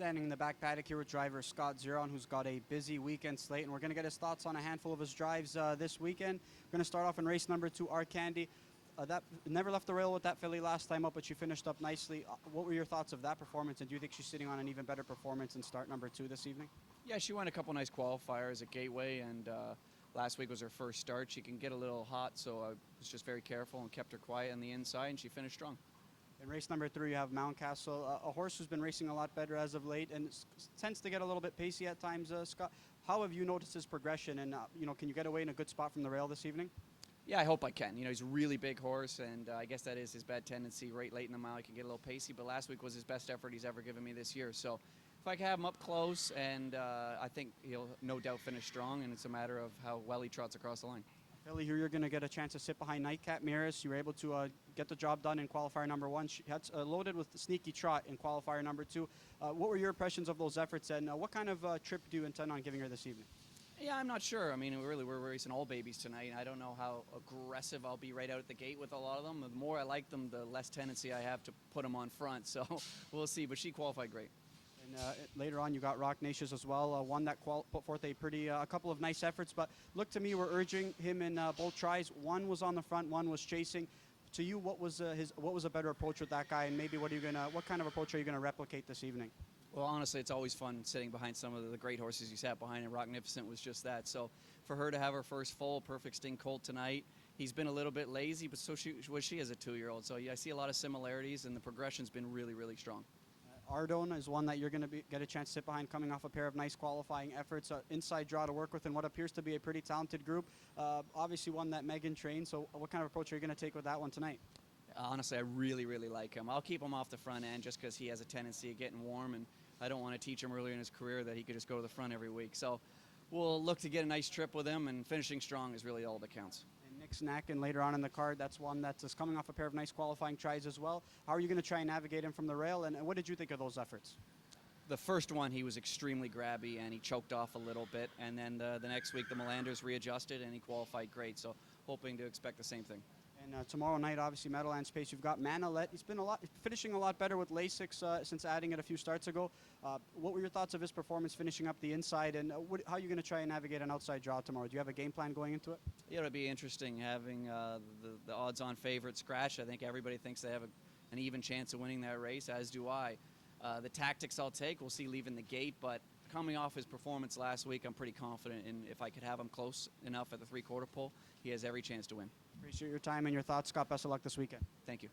Standing in the back paddock here with driver Scott Zeron, who's got a busy weekend slate, and we're going to get his thoughts on a handful of his drives this weekend. We're going to start off in race number 2, Arcandy. That never left the rail with that filly last time up, but she finished up nicely. What were your thoughts of that performance, and do you think she's sitting on an even better performance in start number 2 this evening? Yeah, she won a couple nice qualifiers at Gateway, and last week was her first start. She can get a little hot, so I was just very careful and kept her quiet on the inside, and she finished strong. In race number 3, you have Mountcastle, a horse who's been racing a lot better as of late and tends to get a little bit pacey at times. Scott, how have you noticed his progression, and can you get away in a good spot from the rail this evening? Yeah, I hope I can. He's a really big horse, and I guess that is his bad tendency. Right late in the mile, he can get a little pacey, but last week was his best effort he's ever given me this year. So if I can have him up close, and I think he'll no doubt finish strong, and it's a matter of how well he trots across the line. Philly, here you're going to get a chance to sit behind Nightcat Miri. You were able to get the job done in qualifier number 1. She had loaded with sneaky trot in qualifier number 2. What were your impressions of those efforts, and what kind of trip do you intend on giving her this evening? Yeah, I'm not sure. I mean, we're racing all babies tonight. I don't know how aggressive I'll be right out at the gate with a lot of them. The more I like them, the less tendency I have to put them on front. So we'll see. But she qualified great. And later on, you got Rocknificent as well, one that put forth a couple of nice efforts. But look, to me, we're urging him in both tries. One was on the front, one was chasing. To you, what was a better approach with that guy, and maybe what kind of approach are you gonna replicate this evening? Well, honestly, it's always fun sitting behind some of the great horses you sat behind, and Rocknificent was just that. So for her to have her first full perfect sting colt tonight, he's been a little bit lazy, but so was she as a 2-year-old. So yeah, I see a lot of similarities, and the progression's been really, really strong. Ardone is one that you're going to get a chance to sit behind, coming off a pair of nice qualifying efforts. Inside draw to work with in what appears to be a pretty talented group. Obviously one that Megan trained, so what kind of approach are you going to take with that one tonight? Honestly, I really, really like him. I'll keep him off the front end just because he has a tendency of getting warm, and I don't want to teach him earlier in his career that he could just go to the front every week. So we'll look to get a nice trip with him, and finishing strong is really all that counts. Snack, and later on in the card, that's one that's coming off a pair of nice qualifying tries as well. How are you going to try and navigate him from the rail, and what did you think of those efforts? The first one, he was extremely grabby, and he choked off a little bit, and then the next week the Melanders readjusted, and he qualified great, so hoping to expect the same thing. And tomorrow night, obviously, Meadowlands Pace, you've got Manallet. He's been finishing a lot better with Lasix since adding it a few starts ago. What were your thoughts of his performance finishing up the inside, and how are you going to try and navigate an outside draw tomorrow? Do you have a game plan going into it? Yeah, it'll be interesting having the odds-on favorite scratch. I think everybody thinks they have an even chance of winning that race, as do I. The tactics I'll take, we'll see leaving the gate, but coming off his performance last week, I'm pretty confident in if I could have him close enough at the 3/4 pole, he has every chance to win. Appreciate your time and your thoughts, Scott. Best of luck this weekend. Thank you.